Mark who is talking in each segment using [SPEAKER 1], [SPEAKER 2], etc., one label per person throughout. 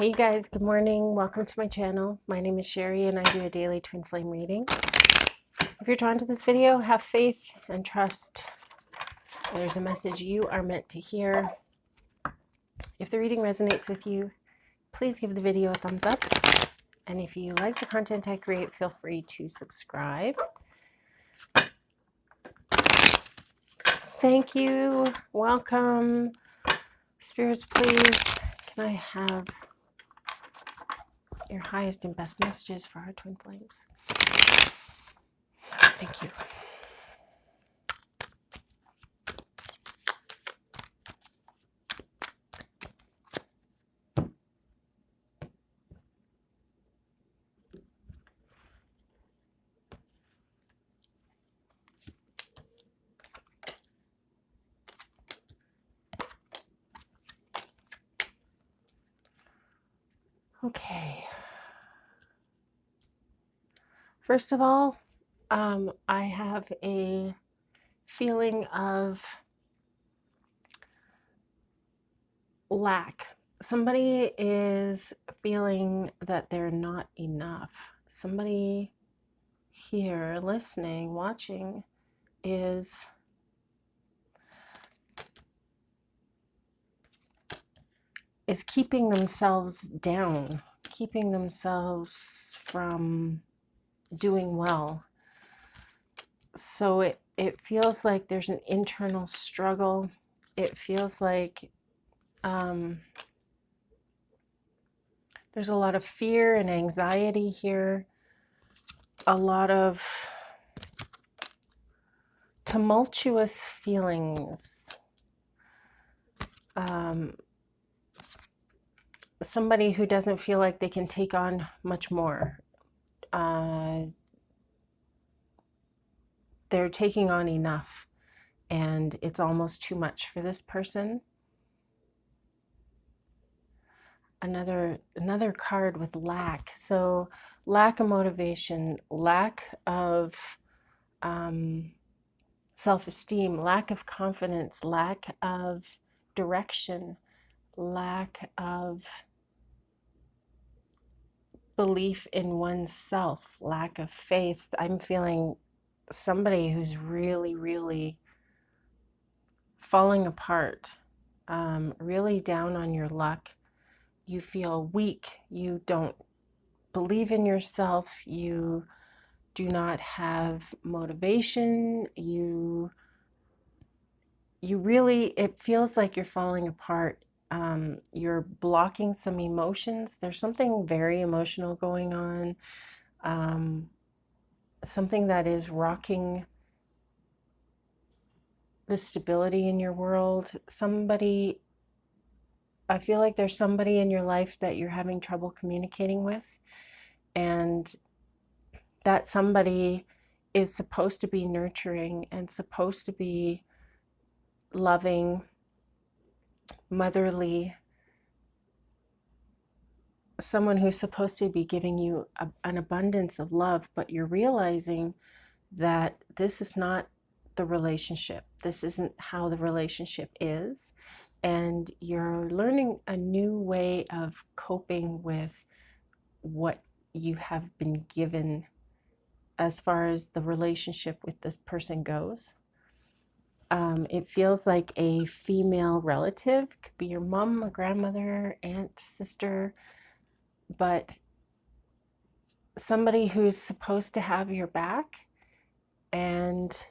[SPEAKER 1] Hey guys, good morning. Welcome to my channel. My name is Sherry and I do a daily twin flame reading. If you're drawn to this video, have faith and trust. There's a message you are meant to hear. If the reading resonates with you, please give the video a thumbs up. And if you like the content I create, feel free to subscribe. Thank you. Welcome. Spirits, please, can I have your highest and best messages for our twin flames? Thank you. Okay. First of all, I have a feeling of lack. Somebody is feeling that they're not enough. Somebody here listening, watching, is keeping themselves down, keeping themselves from doing well. So it feels like there's an internal struggle. It feels like there's a lot of fear and anxiety here, a lot of tumultuous feelings. Somebody who doesn't feel like they can take on much more. They're taking on enough, and it's almost too much for this person. Another card with lack. So lack of motivation, lack of self-esteem, lack of confidence, lack of direction, lack of belief in oneself, lack of faith. I'm feeling somebody who's really falling apart, really down on your luck. You feel weak. You don't believe in yourself. You do not have motivation. You really, it feels like you're falling apart. You're blocking some emotions. There's something very emotional going on. Something that is rocking the stability in your world. I feel like there's somebody in your life that you're having trouble communicating with, and that somebody is supposed to be nurturing and supposed to be loving, motherly, someone who's supposed to be giving you an abundance of love, but you're realizing that this is not the relationship. This isn't how the relationship is. And you're learning a new way of coping with what you have been given as far as the relationship with this person goes. It feels like a female relative, could be your mom, a grandmother, aunt, sister, but somebody who's supposed to have your back, and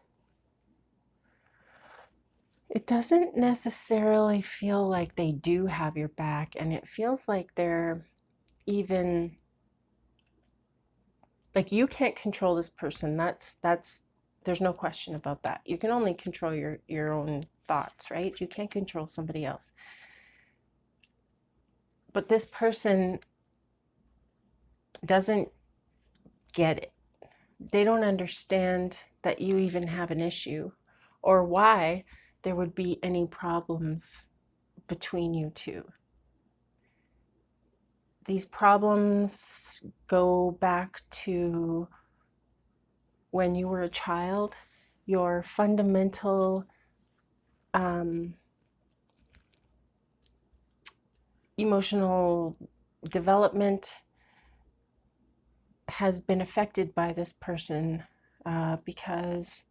[SPEAKER 1] it doesn't necessarily feel like they do have your back, and it feels like they're even like you can't control this person. That's there's no question about that. You can only control your own thoughts, right? You can't control somebody else. But this person doesn't get it. They don't understand that you even have an issue, or why there would be any problems between you two. These problems go back to when you were a child. Your fundamental emotional development has been affected by this person because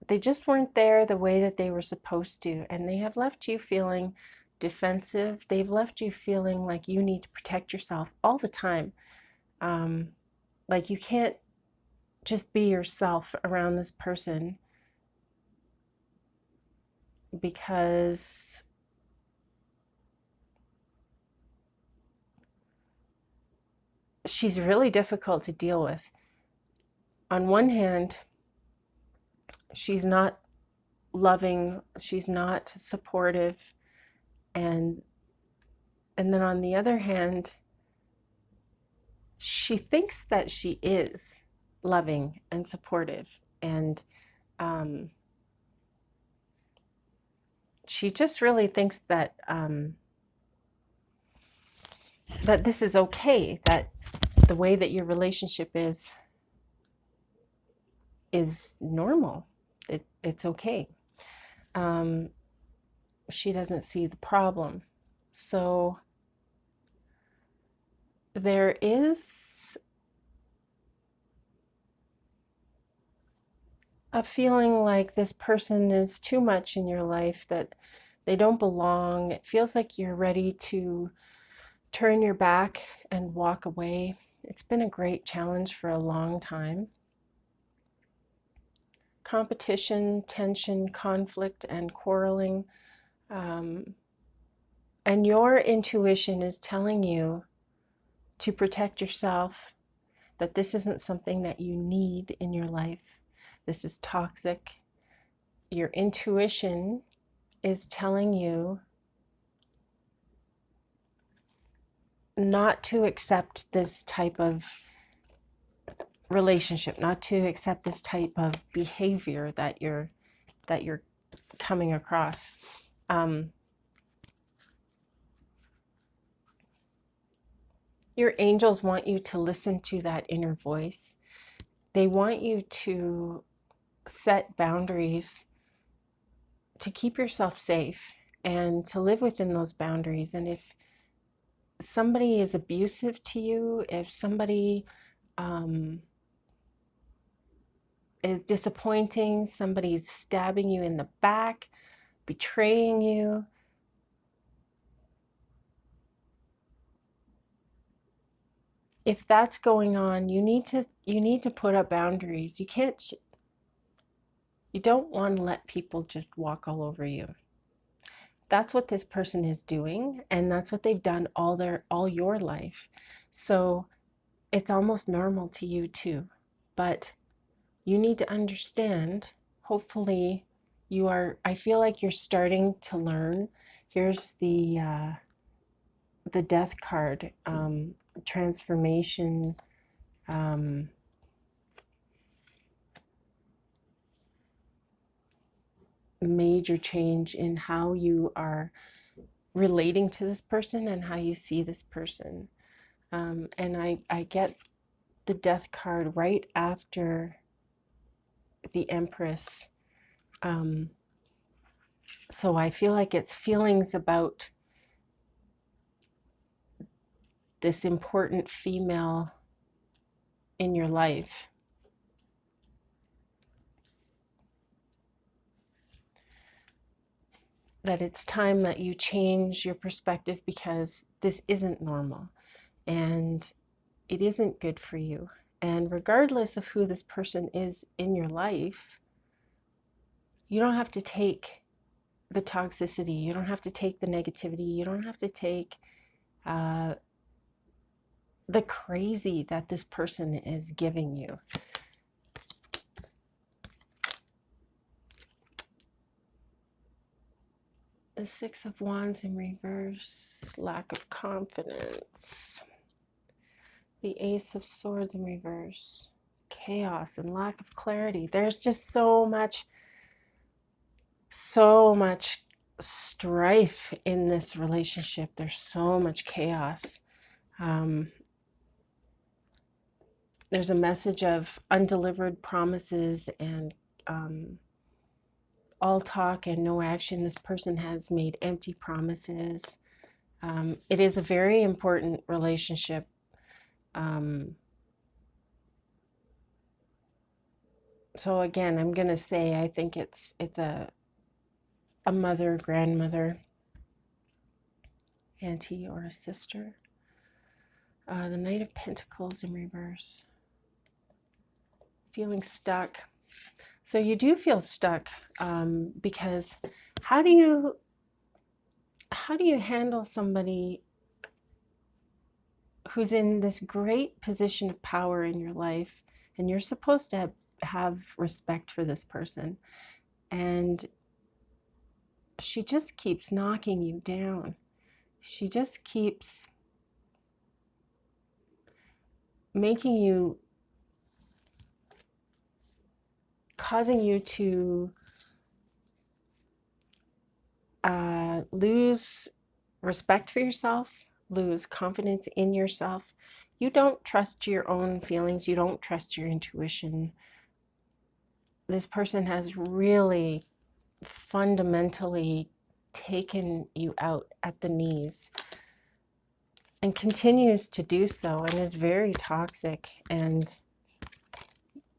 [SPEAKER 1] they just weren't there the way that they were supposed to, and they have left you feeling defensive. They've left you feeling like you need to protect yourself all the time. Like you can't just be yourself around this person because she's really difficult to deal with. On one hand, she's not loving, she's not supportive, and then on the other hand, she thinks that she is loving and supportive, and she just really thinks that that this is okay, that the way that your relationship is normal. It's okay. She doesn't see the problem. So there is a feeling like this person is too much in your life, that they don't belong. It feels like you're ready to turn your back and walk away. It's been a great challenge for a long time. Competition, tension, conflict, and quarreling. And your intuition is telling you to protect yourself, that this isn't something that you need in your life. This is toxic. Your intuition is telling you not to accept this type of relationship, not to accept this type of behavior that you're coming across. Your angels want you to listen to that inner voice. They want you to set boundaries to keep yourself safe and to live within those boundaries. And if somebody is abusive to you, if somebody is disappointing, somebody's stabbing you in the back, betraying you, if that's going on, you need to put up boundaries. You don't want to let people just walk all over you. That's what this person is doing, and that's what they've done all your life. So it's almost normal to you too. But you need to understand, hopefully I feel like you're starting to learn. Here's the death card, transformation, major change in how you are relating to this person and how you see this person. And I get the death card right after the Empress. So I feel like it's feelings about this important female in your life. That it's time that you change your perspective, because this isn't normal and it isn't good for you. And regardless of who this person is in your life, you don't have to take the toxicity, you don't have to take the negativity, you don't have to take the crazy that this person is giving you. The Six of Wands in reverse, lack of confidence. The Ace of Swords in reverse, chaos and lack of clarity. There's just so much strife in this relationship. There's so much chaos. There's a message of undelivered promises and all talk and no action. This person has made empty promises. It is a very important relationship. So again, I'm going to say I think it's a mother, grandmother, auntie, or a sister. The Knight of Pentacles in reverse. Feeling stuck. So you do feel stuck because how do you handle somebody who's in this great position of power in your life, and you're supposed to have respect for this person, and she just keeps knocking you down. She just keeps making you, causing you to lose respect for yourself, lose confidence in yourself. You don't trust your own feelings. You don't trust your intuition. This person has really fundamentally taken you out at the knees and continues to do so, and is very toxic, and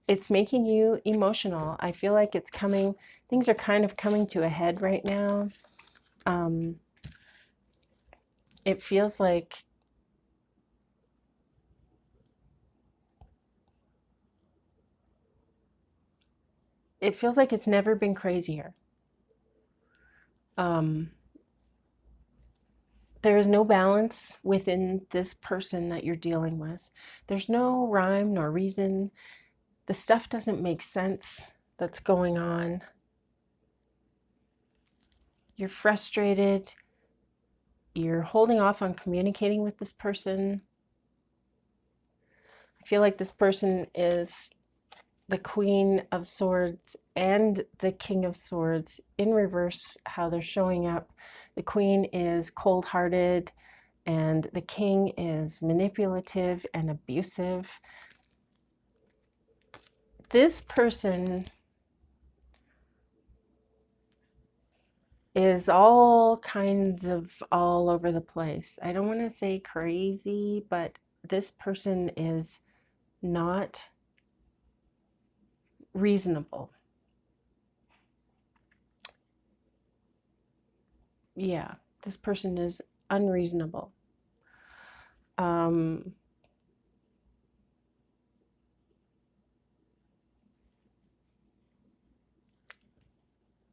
[SPEAKER 1] it's making you emotional. I feel like it's coming, things are kind of coming to a head right now. It feels like it's never been crazier. There is no balance within this person that you're dealing with. There's no rhyme nor reason. The stuff doesn't make sense that's going on. You're frustrated. You're holding off on communicating with this person. I feel like this person is the Queen of Swords and the King of Swords in reverse, how they're showing up. The Queen is cold-hearted and the King is manipulative and abusive. This person is all kinds of all over the place. I don't want to say crazy, but this person is not reasonable. Yeah, this person is unreasonable.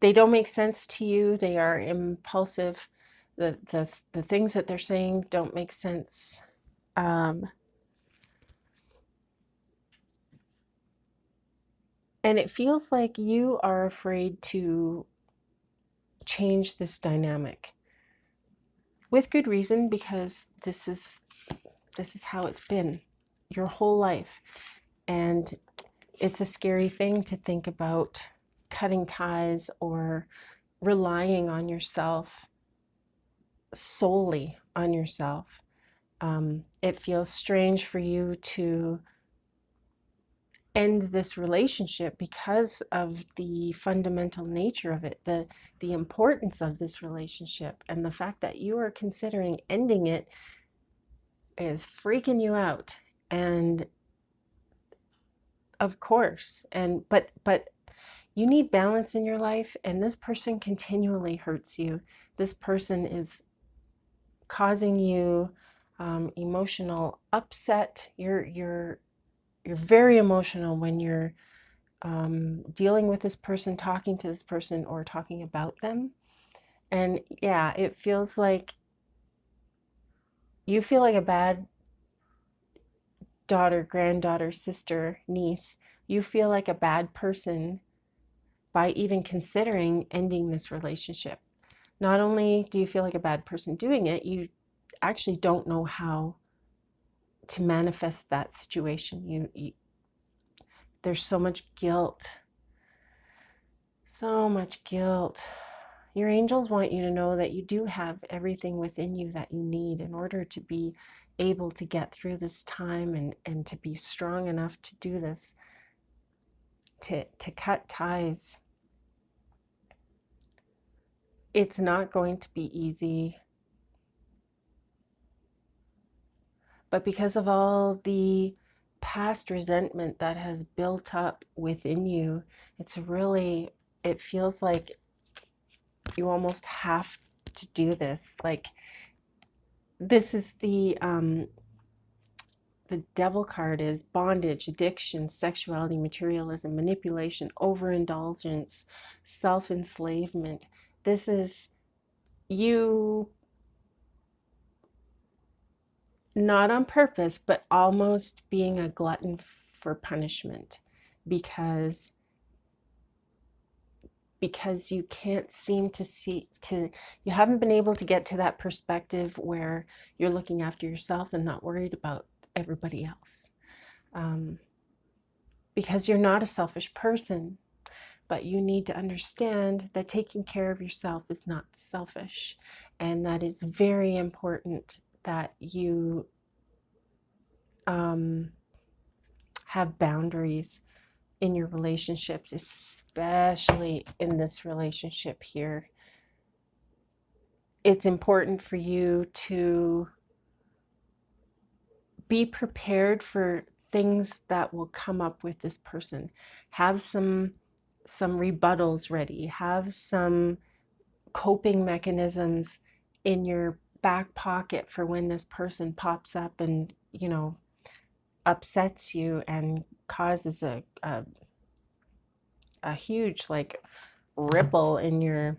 [SPEAKER 1] They don't make sense to you. They are impulsive. The things that they're saying don't make sense. And it feels like you are afraid to change this dynamic. With good reason, because this is how it's been your whole life. And it's a scary thing to think about cutting ties or relying on yourself, solely on yourself. It feels strange for you to end this relationship because of the fundamental nature of it, the importance of this relationship, and the fact that you are considering ending it is freaking you out. And of course, but you need balance in your life, and this person continually hurts you. This person is causing you emotional upset. You're very emotional when you're dealing with this person, talking to this person, or talking about them. And yeah, it feels like you feel like a bad daughter, granddaughter, sister, niece. You feel like a bad person by even considering ending this relationship. Not only do you feel like a bad person doing it, you actually don't know how to manifest that situation. There's so much guilt. So much guilt. Your angels want you to know that you do have everything within you that you need in order to be able to get through this time, and to be strong enough to do this, to cut ties. It's not going to be easy. But because of all the past resentment that has built up within you, it feels like you almost have to do this. Like, this is the devil card is bondage, addiction, sexuality, materialism, manipulation, overindulgence, self-enslavement. This is you, not on purpose, but almost being a glutton for punishment, because you can't seem to you haven't been able to get to that perspective where you're looking after yourself and not worried about everybody else. Because you're not a selfish person, but you need to understand that taking care of yourself is not selfish, and that it's very important that you have boundaries in your relationships, especially in this relationship here. It's important for you to be prepared for things that will come up with this person. Have some rebuttals ready. Have some coping mechanisms in your back pocket for when this person pops up and, you know, upsets you and causes a huge, like, ripple in your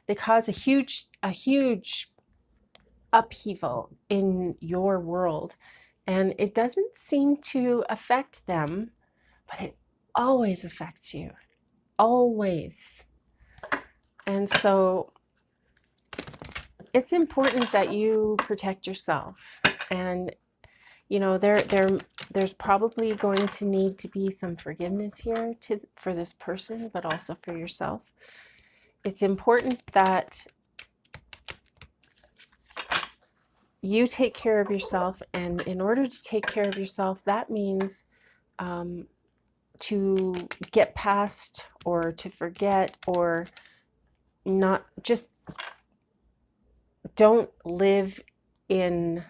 [SPEAKER 1] they cause a huge upheaval in your world, and it doesn't seem to affect them, but it always affects you, always. And so it's important that you protect yourself. And you know, there's probably going to need to be some forgiveness here for this person, but also for yourself. It's important that you take care of yourself, and in order to take care of yourself, that means to get past or to forget, or not just don't live in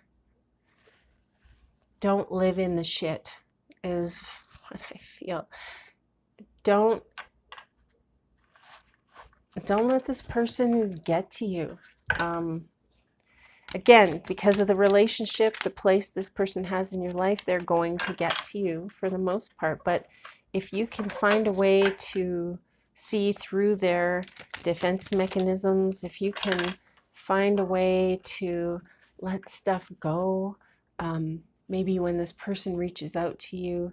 [SPEAKER 1] the shit is what I feel. Don't let this person get to you. Again, because of the relationship, the place this person has in your life, they're going to get to you for the most part. But if you can find a way to see through their defense mechanisms, if you can find a way to let stuff go, maybe when this person reaches out to you,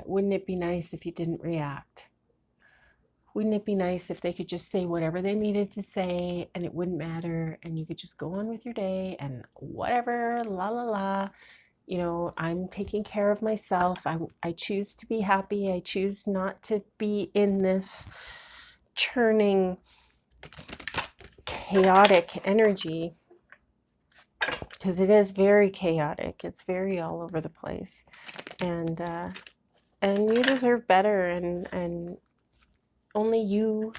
[SPEAKER 1] wouldn't it be nice if you didn't react? Wouldn't it be nice if they could just say whatever they needed to say and it wouldn't matter, and you could just go on with your day and whatever, la la la. You know, I'm taking care of myself. I choose to be happy. I choose not to be in this churning, chaotic energy, because it is very chaotic. It's very all over the place. And you deserve better, and only you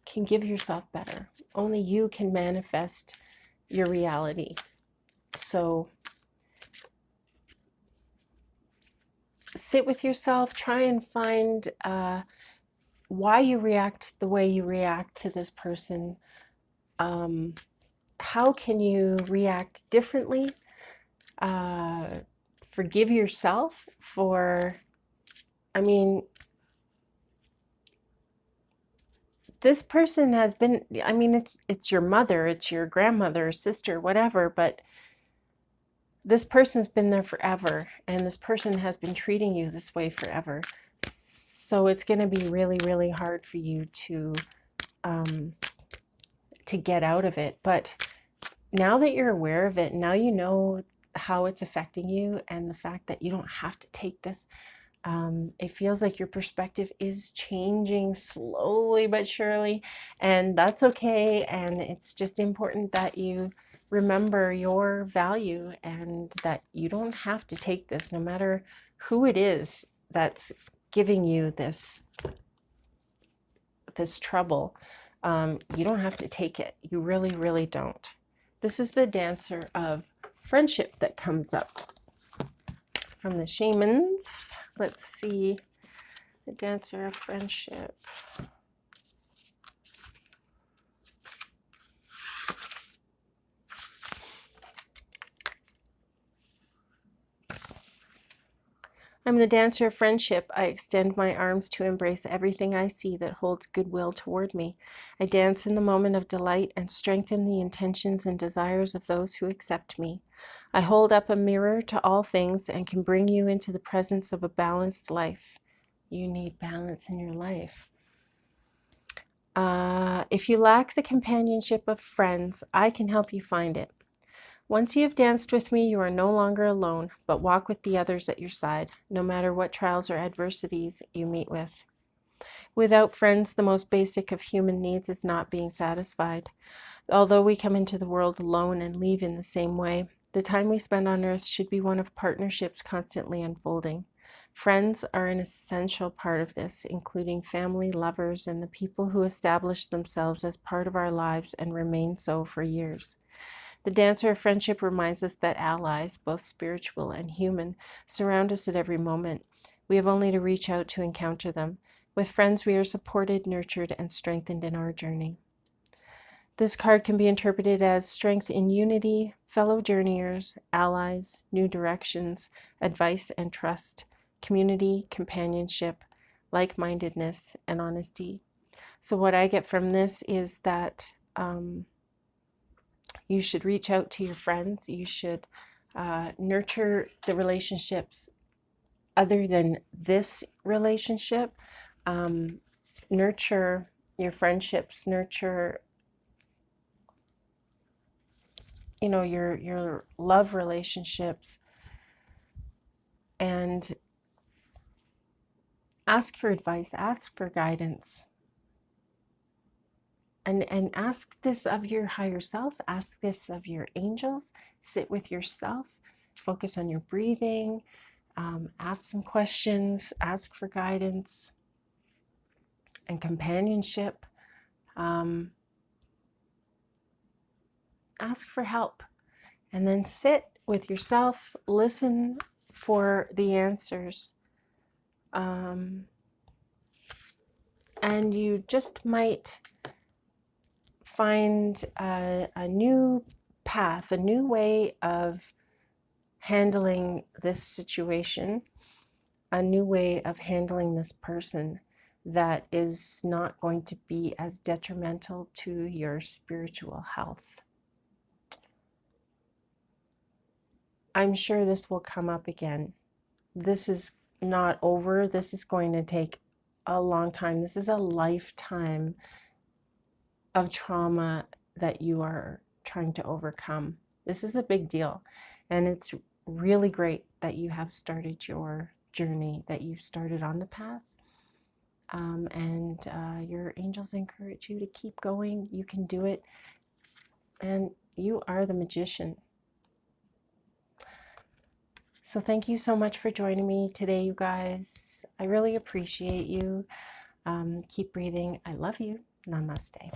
[SPEAKER 1] can give yourself better. Only you can manifest your reality. So sit with yourself, try and find why you react the way you react to this person. How can you react differently? Forgive yourself for, I mean, this person has been, I mean, it's your mother, it's your grandmother, sister, whatever, but this person's been there forever, and this person has been treating you this way forever. So it's going to be really, really hard for you to get out of it. But now that you're aware of it, now you know how it's affecting you, and the fact that you don't have to take this, it feels like your perspective is changing slowly but surely, and that's okay. And it's just important that you remember your value, and that you don't have to take this, no matter who it is that's giving you this trouble. You don't have to take it. You really, really don't. This is the Dancer of Friendship that comes up from the shamans. Let's see. The Dancer of Friendship. I'm the dancer of friendship. I extend my arms to embrace everything I see that holds goodwill toward me. I dance in the moment of delight and strengthen the intentions and desires of those who accept me. I hold up a mirror to all things and can bring you into the presence of a balanced life. You need balance in your life. If you lack the companionship of friends, I can help you find it. Once you have danced with me, you are no longer alone, but walk with the others at your side, no matter what trials or adversities you meet with. Without friends, the most basic of human needs is not being satisfied. Although we come into the world alone and leave in the same way, the time we spend on earth should be one of partnerships constantly unfolding. Friends are an essential part of this, including family, lovers, and the people who establish themselves as part of our lives and remain so for years. The Dancer of Friendship reminds us that allies, both spiritual and human, surround us at every moment. We have only to reach out to encounter them. With friends, we are supported, nurtured, and strengthened in our journey. This card can be interpreted as strength in unity, fellow journeyers, allies, new directions, advice and trust, community, companionship, like-mindedness, and honesty. So what I get from this is that you should reach out to your friends. You should nurture the relationships other than this relationship. Nurture your friendships, nurture your love relationships, and ask for advice, ask for guidance. And ask this of your higher self, ask this of your angels. Sit with yourself, focus on your breathing, ask some questions, ask for guidance and companionship. Ask for help, and then sit with yourself, listen for the answers. And you just might find a new path, a new way of handling this situation, a new way of handling this person that is not going to be as detrimental to your spiritual health. I'm sure this will come up again. This is not over. This is going to take a long time. This is a lifetime of trauma that you are trying to overcome. This is a big deal, and it's really great that you have started your journey, that you started on the path, and your angels encourage you to keep going. You can do it, and you are the magician. So thank you so much for joining me today, you guys. I really appreciate you. Keep breathing. I love you. Namaste.